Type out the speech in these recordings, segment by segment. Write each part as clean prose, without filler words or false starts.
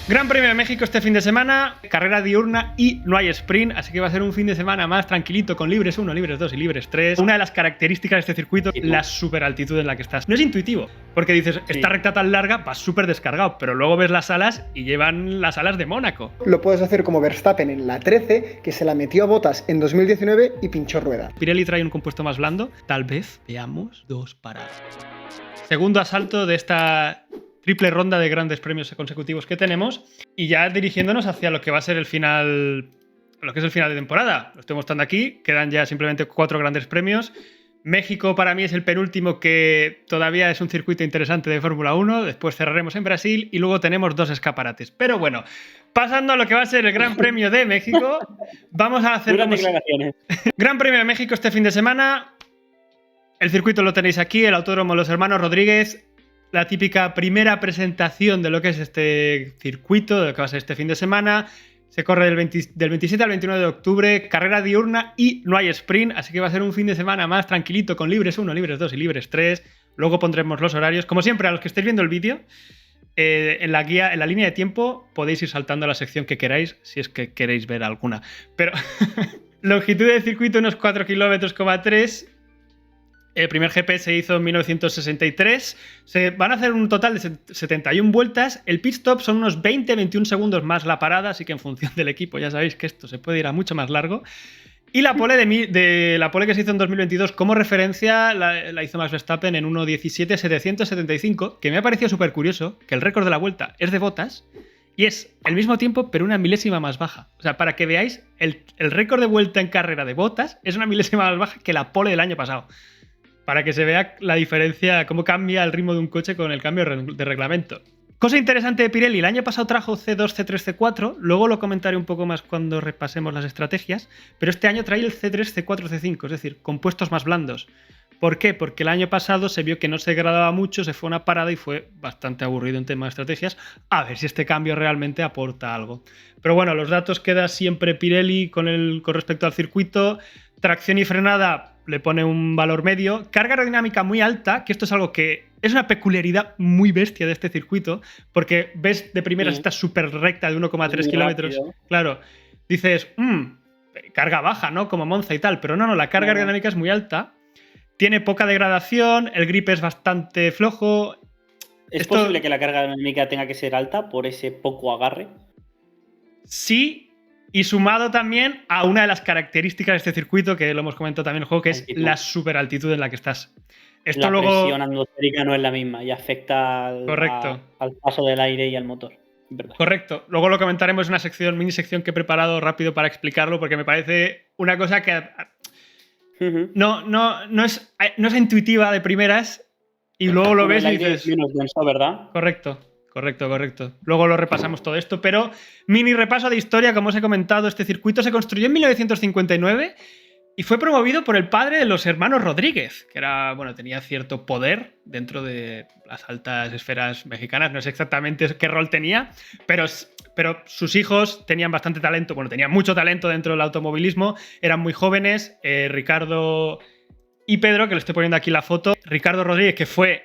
Gran Premio de México este fin de semana, carrera diurna y no hay sprint, así que va a ser un fin de semana más tranquilito con libres 1, libres 2 y libres 3. Una de las características de este circuito, la super altitud en la que estás. No es intuitivo, porque dices, esta recta tan larga vas súper descargado, pero luego ves las alas y llevan las alas de Mónaco. Lo puedes hacer como Verstappen en la 13, que se la metió a Bottas en 2019 y pinchó rueda. Pirelli trae un compuesto más blando, tal vez veamos dos paradas. Segundo asalto de esta triple ronda de grandes premios consecutivos que tenemos y ya dirigiéndonos hacia lo que va a ser el final, lo que es el final de temporada. Lo estoy mostrando aquí, quedan ya simplemente 4 grandes premios. México para mí es el penúltimo, que todavía es un circuito interesante de Fórmula 1, después cerraremos en Brasil y luego tenemos 2 escaparates. Pero bueno, pasando a lo que va a ser el Gran Premio de México, vamos a hacer declaraciones. Gran Premio de México este fin de semana. El circuito lo tenéis aquí, el Autódromo Los Hermanos Rodríguez. La típica primera presentación de lo que es este circuito, de lo que va a ser este fin de semana. Se corre del 27 al 29 de octubre, carrera diurna y no hay sprint, así que va a ser un fin de semana más tranquilito con libres 1, libres 2 y libres 3. Luego pondremos los horarios. Como siempre, a los que estéis viendo el vídeo, en la guía, en la línea de tiempo, podéis ir saltando a la sección que queráis, si es que queréis ver alguna. Pero longitud del circuito unos 4,3 kilómetros. El primer GP se hizo en 1963. Se van a hacer un total de 71 vueltas. El pit stop son unos 20-21 segundos más la parada, así que en función del equipo ya sabéis que esto se puede ir a mucho más largo. Y la pole, la pole que se hizo en 2022 como referencia la hizo Max Verstappen en 1.17.775, que me ha parecido súper curioso, que el récord de la vuelta es de Bottas y es el mismo tiempo pero una milésima más baja. O sea, para que veáis, el récord de vuelta en carrera de Bottas es una milésima más baja que la pole del año pasado. Para que se vea la diferencia, cómo cambia el ritmo de un coche con el cambio de reglamento. Cosa interesante de Pirelli, el año pasado trajo C2, C3, C4, luego lo comentaré un poco más cuando repasemos las estrategias, pero este año trae el C3, C4, C5, es decir, compuestos más blandos. ¿Por qué? Porque el año pasado se vio que no se degradaba mucho, se fue una parada y fue bastante aburrido en tema de estrategias. A ver si este cambio realmente aporta algo. Pero bueno, los datos queda siempre Pirelli con respecto al circuito. Tracción y frenada le pone un valor medio. Carga aerodinámica muy alta, que esto es algo que es una peculiaridad muy bestia de este circuito, porque ves de primeras esta súper recta de 1,3 kilómetros. Claro, dices, carga baja, ¿no? Como Monza y tal, pero no, la carga aerodinámica es muy alta. Tiene poca degradación, el grip es bastante flojo. ¿Es posible que la carga aerodinámica tenga que ser alta por ese poco agarre? Sí, y sumado también a una de las características de este circuito, que lo hemos comentado también en el juego, que es la superaltitud en la que estás. La presión atmosférica no es la misma y afecta al paso del aire y al motor. ¿Verdad? Correcto. Luego lo comentaremos en una mini sección que he preparado rápido para explicarlo, porque me parece una cosa que no es intuitiva de primeras y luego lo ves y dices... menos denso, ¿verdad? Correcto. Luego lo repasamos todo esto, pero mini repaso de historia, como os he comentado, este circuito se construyó en 1959 y fue promovido por el padre de los hermanos Rodríguez, que tenía cierto poder dentro de las altas esferas mexicanas. No sé exactamente qué rol tenía, pero sus hijos tenían bastante talento, tenían mucho talento dentro del automovilismo, eran muy jóvenes. Ricardo y Pedro, que le estoy poniendo aquí la foto. Ricardo Rodríguez, que fue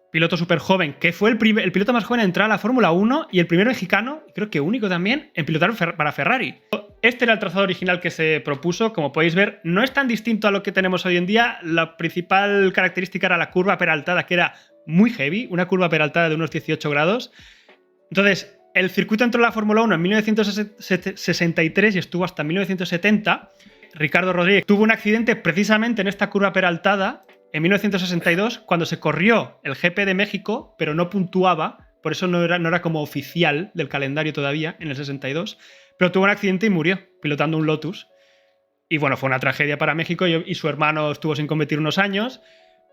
piloto súper joven, que fue el piloto más joven en entrar a la Fórmula 1 y el primer mexicano, creo que único también, en pilotar para Ferrari. Este era el trazado original que se propuso. Como podéis ver, no es tan distinto a lo que tenemos hoy en día. La principal característica era la curva peraltada, que era muy heavy, una curva peraltada de unos 18 grados. Entonces, el circuito entró en la Fórmula 1 en 1963 y estuvo hasta 1970. Ricardo Rodríguez tuvo un accidente precisamente en esta curva peraltada en 1962, cuando se corrió el GP de México, pero no puntuaba, por eso no era como oficial del calendario todavía, en el 62, pero tuvo un accidente y murió pilotando un Lotus. Y fue una tragedia para México y su hermano estuvo sin competir unos años,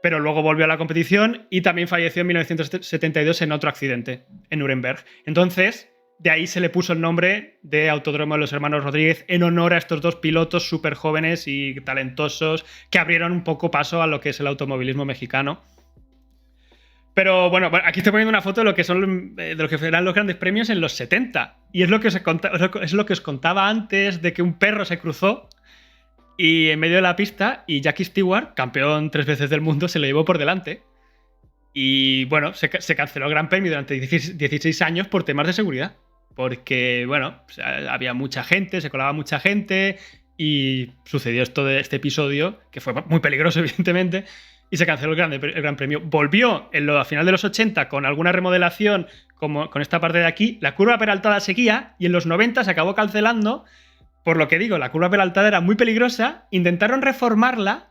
pero luego volvió a la competición y también falleció en 1972 en otro accidente, en Nuremberg. Entonces, de ahí se le puso el nombre de Autódromo de los Hermanos Rodríguez en honor a estos dos pilotos súper jóvenes y talentosos que abrieron un poco paso a lo que es el automovilismo mexicano. Pero bueno, aquí estoy poniendo una foto de lo que eran los grandes premios en los 70. Y es lo que os contaba antes, de que un perro se cruzó y en medio de la pista y Jackie Stewart, campeón 3 veces del mundo, se lo llevó por delante. Y bueno, se canceló el Gran Premio durante 16 años por temas de seguridad. porque, bueno, o sea, había mucha gente, se colaba mucha gente y sucedió esto de este episodio, que fue muy peligroso, evidentemente, y se canceló el Gran Premio. Volvió a final de los 80 con alguna remodelación, como con esta parte de aquí. La curva peraltada seguía y en los 90 se acabó cancelando. Por lo que digo, la curva peraltada era muy peligrosa. Intentaron reformarla,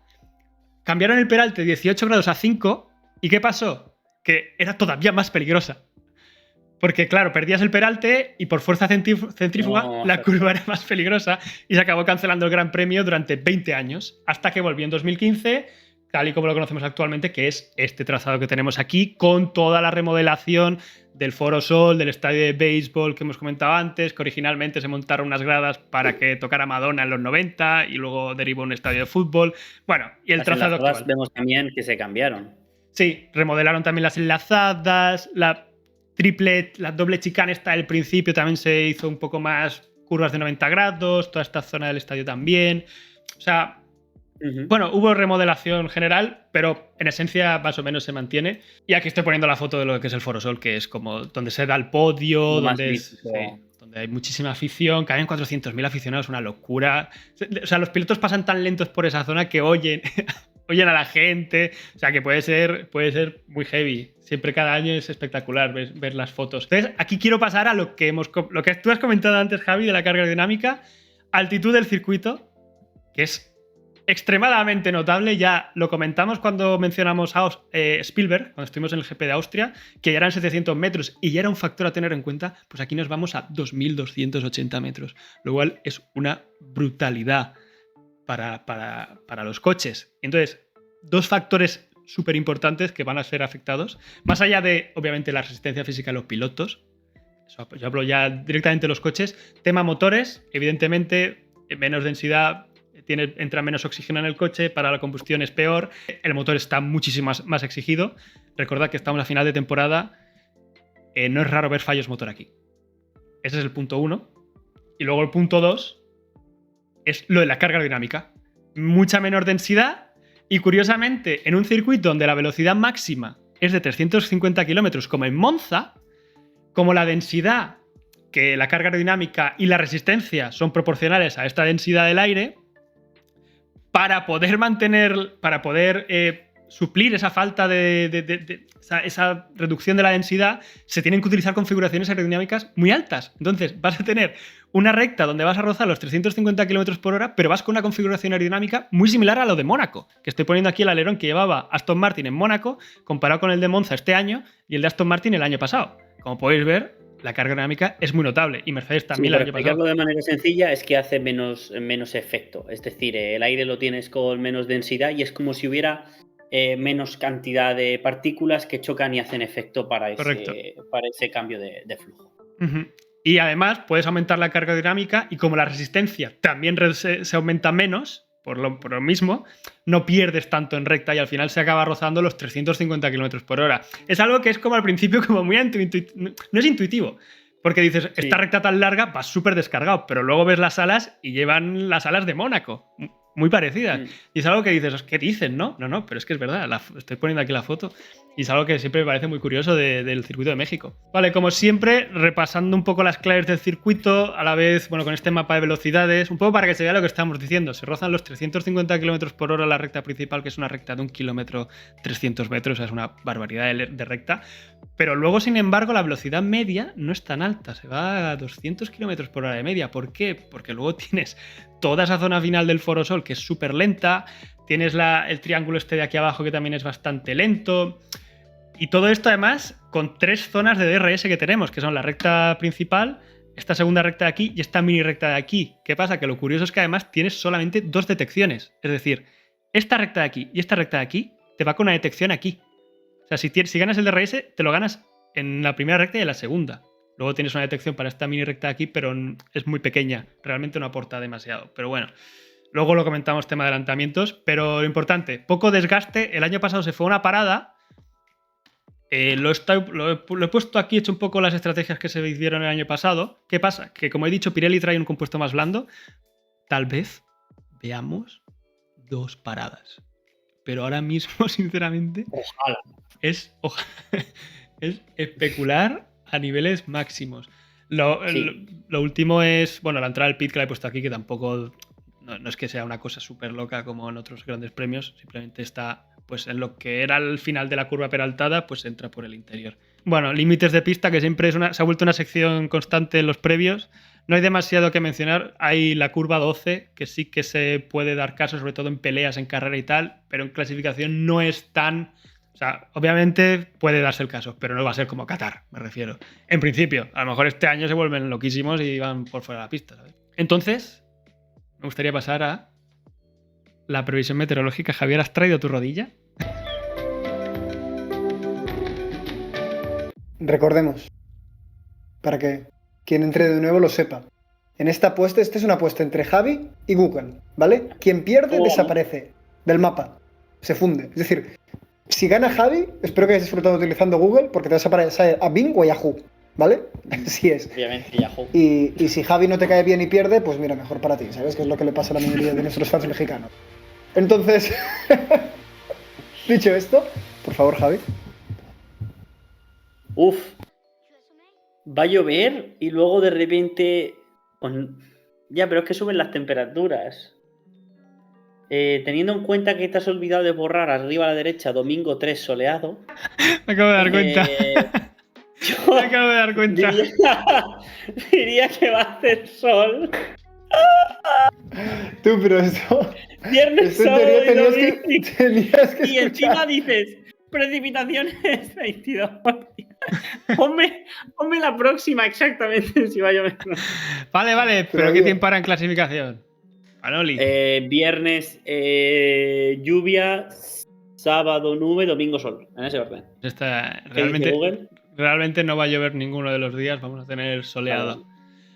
cambiaron el peralte de 18 grados a 5. ¿Y qué pasó? Que era todavía más peligrosa. Porque, claro, perdías el peralte y por fuerza centrífuga la curva era más peligrosa y se acabó cancelando el Gran Premio durante 20 años. Hasta que volvió en 2015, tal y como lo conocemos actualmente, que es este trazado que tenemos aquí, con toda la remodelación del Foro Sol, del estadio de béisbol que hemos comentado antes, que originalmente se montaron unas gradas para que tocara Madonna en los 90 y luego derivó un estadio de fútbol. Bueno, y el trazado actual. Vemos también que se cambiaron. Sí, remodelaron también las enlazadas, la doble chicane está al principio, también se hizo un poco más curvas de 90 grados, toda esta zona del estadio también. O sea, bueno, hubo remodelación general, pero en esencia más o menos se mantiene. Y aquí estoy poniendo la foto de lo que es el Foro Sol, que es como donde se da el podio, donde hay muchísima afición, caben 400.000 aficionados, una locura. O sea, los pilotos pasan tan lentos por esa zona que oyen a la gente. O sea, que puede ser muy heavy. Siempre cada año es espectacular ver las fotos. Entonces, aquí quiero pasar a lo que tú has comentado antes, Javi, de la carga aerodinámica. Altitud del circuito, que es extremadamente notable. Ya lo comentamos cuando mencionamos a Spielberg, cuando estuvimos en el GP de Austria, que ya eran 700 metros y ya era un factor a tener en cuenta. Pues aquí nos vamos a 2.280 metros, lo cual es una brutalidad para los coches. Entonces, dos factores súper importantes que van a ser afectados, más allá de, obviamente, la resistencia física de los pilotos. Yo hablo ya directamente de los coches. Tema motores, evidentemente, menos densidad, entra menos oxígeno en el coche, para la combustión es peor, el motor está muchísimo más exigido. Recordad que estamos a final de temporada, no es raro ver fallos motor aquí. Ese es el punto 1. Y luego el punto 2 es lo de la carga aerodinámica. Mucha menor densidad y, curiosamente, en un circuito donde la velocidad máxima es de 350 km, como en Monza, como la densidad, que la carga aerodinámica y la resistencia son proporcionales a esta densidad del aire, para poder suplir esa falta esa reducción de la densidad, se tienen que utilizar configuraciones aerodinámicas muy altas. Entonces, vas a tener una recta donde vas a rozar los 350 km por hora, pero vas con una configuración aerodinámica muy similar a lo de Mónaco, que estoy poniendo aquí el alerón que llevaba Aston Martin en Mónaco, comparado con el de Monza este año y el de Aston Martin el año pasado. Como podéis ver, la carga aerodinámica es muy notable, y Mercedes también el año pasado. Explicarlo de manera sencilla es que hace menos efecto. Es decir, el aire lo tienes con menos densidad y es como si hubiera menos cantidad de partículas que chocan y hacen efecto para ese cambio de flujo. Uh-huh. Y además puedes aumentar la carga aerodinámica, y como la resistencia también se aumenta menos, por lo mismo, no pierdes tanto en recta y al final se acaba rozando los 350 km por hora. Es algo que es como al principio como muy intuitivo. No es intuitivo, porque dices, esta recta tan larga vas súper descargado, pero luego ves las alas y llevan las alas de Mónaco, muy parecidas. Y es algo que dices, ¿qué dicen? No, pero es que es verdad, estoy poniendo aquí la foto. Y es algo que siempre me parece muy curioso del circuito de México. Vale, como siempre, repasando un poco las claves del circuito, a la vez, bueno, con este mapa de velocidades, un poco para que se vea lo que estamos diciendo. Se rozan los 350 km por hora la recta principal, que es una recta de 1 km 300 metros, o sea, es una barbaridad de recta. Pero luego, sin embargo, la velocidad media no es tan alta, se va a 200 km por hora de media. ¿Por qué? Porque luego tienes toda esa zona final del Foro Sol, que es súper lenta, tienes el triángulo este de aquí abajo, que también es bastante lento. Y todo esto, además, con 3 zonas de DRS que tenemos, que son la recta principal, esta segunda recta de aquí y esta mini recta de aquí. ¿Qué pasa? Que lo curioso es que además tienes solamente 2 detecciones. Es decir, esta recta de aquí y esta recta de aquí te va con una detección aquí. O sea, si ganas el DRS, te lo ganas en la primera recta y en la segunda. Luego tienes una detección para esta mini recta de aquí, pero es muy pequeña. Realmente no aporta demasiado. Pero bueno, luego lo comentamos, tema de adelantamientos. Pero lo importante, poco desgaste. El año pasado se fue a una parada. Lo he puesto aquí, he hecho un poco las estrategias que se hicieron el año pasado. ¿Qué pasa? Que, como he dicho, Pirelli trae un compuesto más blando. Tal vez veamos 2 paradas. Pero ahora mismo, sinceramente, ojalá. Es especular a niveles máximos. Lo último es, bueno, la entrada al pit que la he puesto aquí, que tampoco no es que sea una cosa súper loca como en otros grandes premios, simplemente está pues en lo que era el final de la curva peraltada, pues entra por el interior. Bueno, límites de pista, que siempre se ha vuelto una sección constante en los previos. No hay demasiado que mencionar. Hay la curva 12, que sí que se puede dar caso, sobre todo en peleas, en carrera y tal, pero en clasificación no es tan... O sea, obviamente puede darse el caso, pero no va a ser como Qatar, me refiero. En principio, a lo mejor este año se vuelven loquísimos y van por fuera de la pista, ¿sabes? Entonces, me gustaría pasar a la previsión meteorológica. Javier, ¿has traído tu rodilla? Recordemos, para que quien entre de nuevo lo sepa. En esta apuesta, esta es una apuesta entre Javi y Google, ¿vale? Quien pierde desaparece del mapa, se funde. Es decir, si gana Javi, espero que hayas disfrutado utilizando Google porque te vas a aparecer a Bing o a Yahoo, ¿vale? Así es. Obviamente Yahoo. Y si Javi no te cae bien y pierde, pues mira, mejor para ti, ¿sabes? Que es lo que le pasa a la mayoría de nuestros fans mexicanos. Entonces, dicho esto, por favor, Javi. Uf, va a llover y luego de repente... Ya, pero es que suben las temperaturas. Teniendo en cuenta que te has olvidado de borrar arriba a la derecha domingo 3 soleado. Me acabo de dar cuenta. Me acabo de dar cuenta. Diría que va a hacer sol. Tú, pero esto... Viernes, esto sábado y tenías domingo. que Y encima dices, precipitaciones 22 por día. Ponme la próxima exactamente si va a llover. Vale, pero ¿qué tiempo hará en clasificación? Manoli. Viernes lluvia, sábado nube, domingo sol. En ese orden. Realmente no va a llover ninguno de los días, vamos a tener soleado. Claro.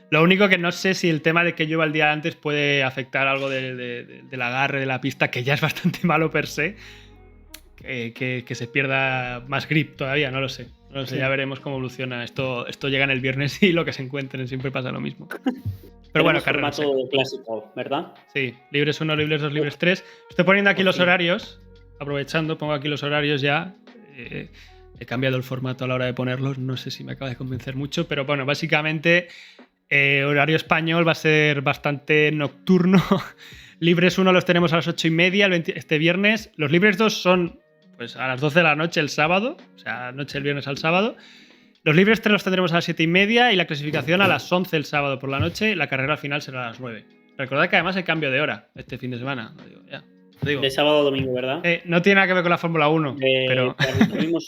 Lo único que no sé si el tema de que llueva el día antes puede afectar algo del agarre de la pista, que ya es bastante malo per se. Que se pierda más grip todavía, no lo sé. Sí. Ya veremos cómo evoluciona. Esto llega en el viernes y lo que se encuentren siempre pasa lo mismo. Pero bueno, carrera. Formato clásico, ¿verdad? Sí, libres 1, libres 2, libres 3. Estoy poniendo aquí los horarios, aprovechando, pongo aquí los horarios ya. He cambiado el formato a la hora de ponerlos, no sé si me acaba de convencer mucho, pero bueno, básicamente horario español va a ser bastante nocturno. Libres 1 los tenemos a las 8:30 este viernes. Los libres 2 son pues a las 12 de la noche el sábado, o sea, noche del viernes al sábado. Los libres 3 los tendremos a las 7:30 y la clasificación a las 11 el sábado por la noche. La carrera final será a las 9. Recordad que además hay cambio de hora este fin de semana. Lo digo. De sábado a domingo, ¿verdad? No tiene nada que ver con la Fórmula 1. Pero...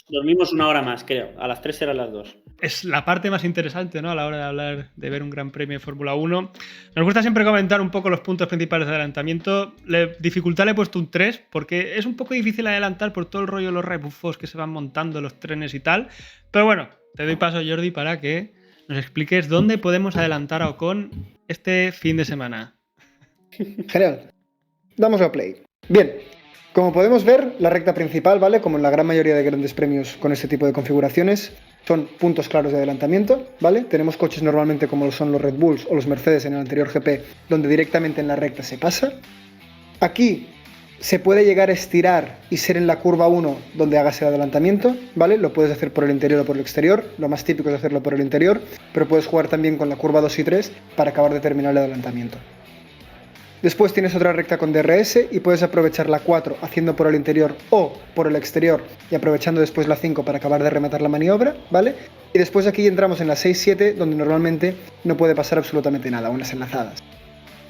dormimos una hora más, creo. A las 3 serán las 2. Es la parte más interesante, ¿no? A la hora de hablar, de ver un gran premio de Fórmula 1. Nos gusta siempre comentar un poco los puntos principales de adelantamiento. Dificultad le he puesto un 3 porque es un poco difícil adelantar por todo el rollo de los rebufos que se van montando, los trenes y tal. Pero bueno, te doy paso, Jordi, para que nos expliques dónde podemos adelantar a Ocon este fin de semana. Genial. Damos a play. Bien, como podemos ver, la recta principal, ¿vale? Como en la gran mayoría de grandes premios con este tipo de configuraciones, son puntos claros de adelantamiento, ¿vale? Tenemos coches normalmente como lo son los Red Bulls o los Mercedes en el anterior GP, donde directamente en la recta se pasa. Aquí se puede llegar a estirar y ser en la curva 1 donde hagas el adelantamiento, ¿vale? Lo puedes hacer por el interior o por el exterior, lo más típico es hacerlo por el interior, pero puedes jugar también con la curva 2 y 3 para acabar de terminar el adelantamiento. Después tienes otra recta con DRS y puedes aprovechar la 4 haciendo por el interior o por el exterior y aprovechando después la 5 para acabar de rematar la maniobra, ¿vale? Y después aquí entramos en la 6-7 donde normalmente no puede pasar absolutamente nada, unas enlazadas.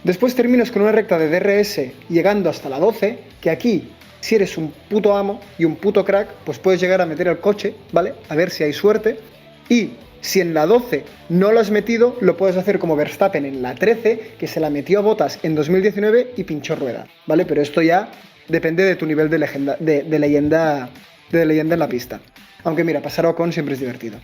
Después terminas con una recta de DRS llegando hasta la 12, que aquí, si eres un puto amo y un puto crack, pues puedes llegar a meter el coche, ¿vale? A ver si hay suerte. Y si en la 12 no lo has metido, lo puedes hacer como Verstappen en la 13, que se la metió a Bottas en 2019 y pinchó rueda, ¿vale? Pero esto ya depende de tu nivel de leyenda en la pista. Aunque mira, pasar a Ocon siempre es divertido.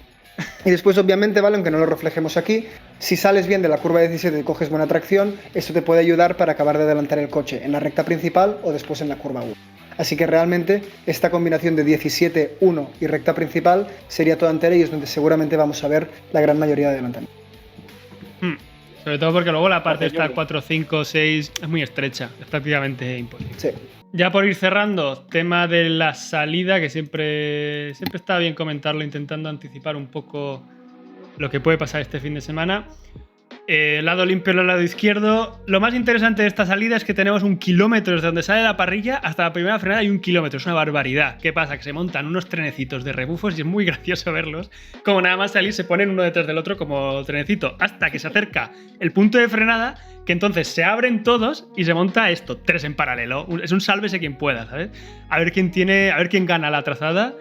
Y después, obviamente, ¿vale? Aunque no lo reflejemos aquí, si sales bien de la curva 17 y coges buena tracción, esto te puede ayudar para acabar de adelantar el coche en la recta principal o después en la curva 1. Así que realmente esta combinación de 17, 1 y recta principal sería toda entera y es donde seguramente vamos a ver la gran mayoría de adelantamiento. Sobre todo porque luego la parte esta 4, 5, 6 es muy estrecha, es prácticamente imposible. Sí. Ya por ir cerrando, tema de la salida, que siempre está bien comentarlo, intentando anticipar un poco lo que puede pasar este fin de semana. Lado limpio al lado izquierdo. Lo más interesante de esta salida es que tenemos 1 kilómetro desde donde sale la parrilla hasta la primera frenada y 1 kilómetro. Es una barbaridad. ¿Qué pasa? Que se montan unos trenecitos de rebufos y es muy gracioso verlos. Como nada más salir se ponen uno detrás del otro como trenecito. Hasta que se acerca el punto de frenada, que entonces se abren todos y se monta esto, 3 en paralelo. Es un sálvese quien pueda, ¿sabes? A ver quién gana la trazada.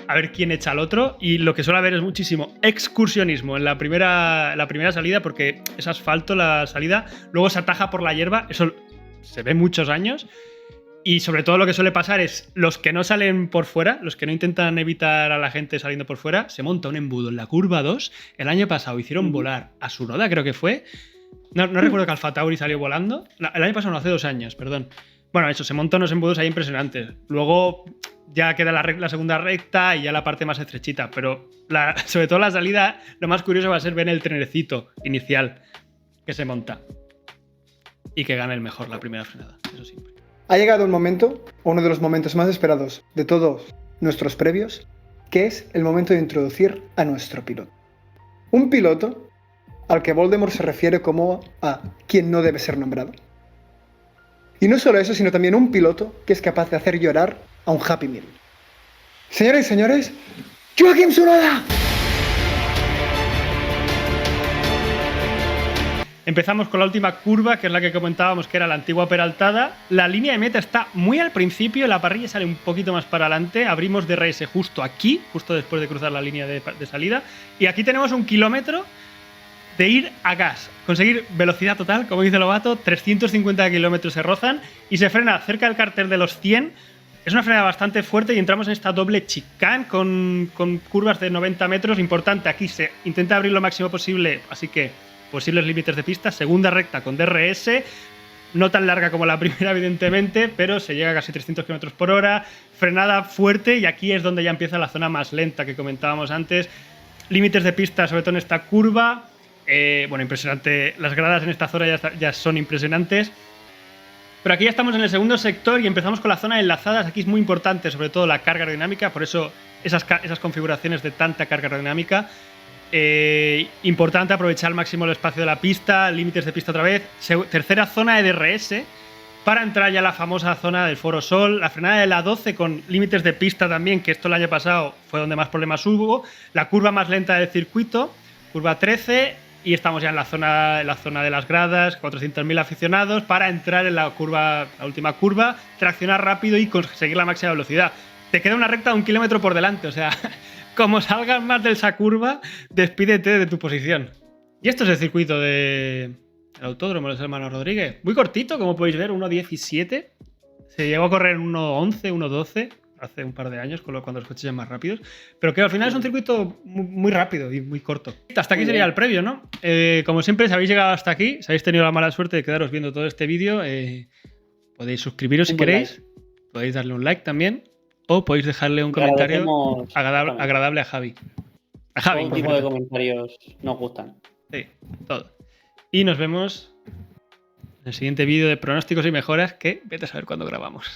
A ver quién echa al otro, y lo que suele haber es muchísimo excursionismo en la primera salida, porque es asfalto la salida, luego se ataja por la hierba, eso se ve muchos años, y sobre todo lo que suele pasar es los que no salen por fuera, los que no intentan evitar a la gente saliendo por fuera, se monta un embudo en la curva 2, el año pasado hicieron volar a Tsunoda, creo que fue, no recuerdo que Alfa Tauri salió volando, el año pasado no, hace 2 años, perdón. Bueno, eso, se montan unos embudos ahí impresionantes. Luego ya queda la segunda recta y ya la parte más estrechita. Pero sobre todo la salida, lo más curioso va a ser ver el trenecito inicial que se monta. Y que gane el mejor la primera frenada. Eso siempre. Ha llegado un momento, uno de los momentos más esperados de todos nuestros previos, que es el momento de introducir a nuestro piloto. Un piloto al que Voldemort se refiere como a quien no debe ser nombrado. Y no solo eso, sino también un piloto que es capaz de hacer llorar a un Happy Meal. Señoras y señores, ¡Joaquim Tsunoda! Empezamos con la última curva, que es la que comentábamos, que era la antigua peraltada. La línea de meta está muy al principio, la parrilla sale un poquito más para adelante. Abrimos DRS justo aquí, justo después de cruzar la línea de salida. Y aquí tenemos 1 kilómetro de ir a gas, conseguir velocidad total, como dice Lobato, 350 kilómetros se rozan y se frena cerca del cárter de los 100. Es una frenada bastante fuerte y entramos en esta doble chicane con curvas de 90 metros. Importante, aquí se intenta abrir lo máximo posible, así que posibles límites de pista. Segunda recta con DRS, no tan larga como la primera, evidentemente, pero se llega a casi 300 km por hora. Frenada fuerte y aquí es donde ya empieza la zona más lenta que comentábamos antes. Límites de pista, sobre todo en esta curva. Bueno, impresionante. Las gradas en esta zona ya son impresionantes. Pero aquí ya estamos en el segundo sector y empezamos con la zona de enlazadas. Aquí es muy importante, sobre todo la carga aerodinámica, por eso esas configuraciones de tanta carga aerodinámica. Importante aprovechar al máximo el espacio de la pista, límites de pista otra vez. Tercera zona de DRS para entrar ya a la famosa zona del Foro Sol. La frenada de la 12 con límites de pista también, que esto el año pasado fue donde más problemas hubo. La curva más lenta del circuito, curva 13. Y estamos ya en la zona de las gradas, 400.000 aficionados, para entrar en la última curva, traccionar rápido y conseguir la máxima velocidad. Te queda una recta de 1 kilómetro por delante, o sea, como salgas más de esa curva, despídete de tu posición. Y esto es el circuito del Autódromo de los Hermanos Rodríguez. Muy cortito, como podéis ver, 1.17. Se llegó a correr en 1.11, 1.12. Hace un par de años, cuando los coches eran más rápidos, pero que al final es un circuito muy rápido y muy corto. Hasta aquí sería el previo, ¿no? Como siempre, si habéis llegado hasta aquí, si habéis tenido la mala suerte de quedaros viendo todo este vídeo, podéis suscribiros si queréis, podéis darle un like también, o podéis dejarle un comentario agradable a Javi. A Javi. Todo tipo de comentarios nos gustan. Sí, todo. Y nos vemos en el siguiente vídeo de pronósticos y mejoras, que vete a saber cuándo grabamos.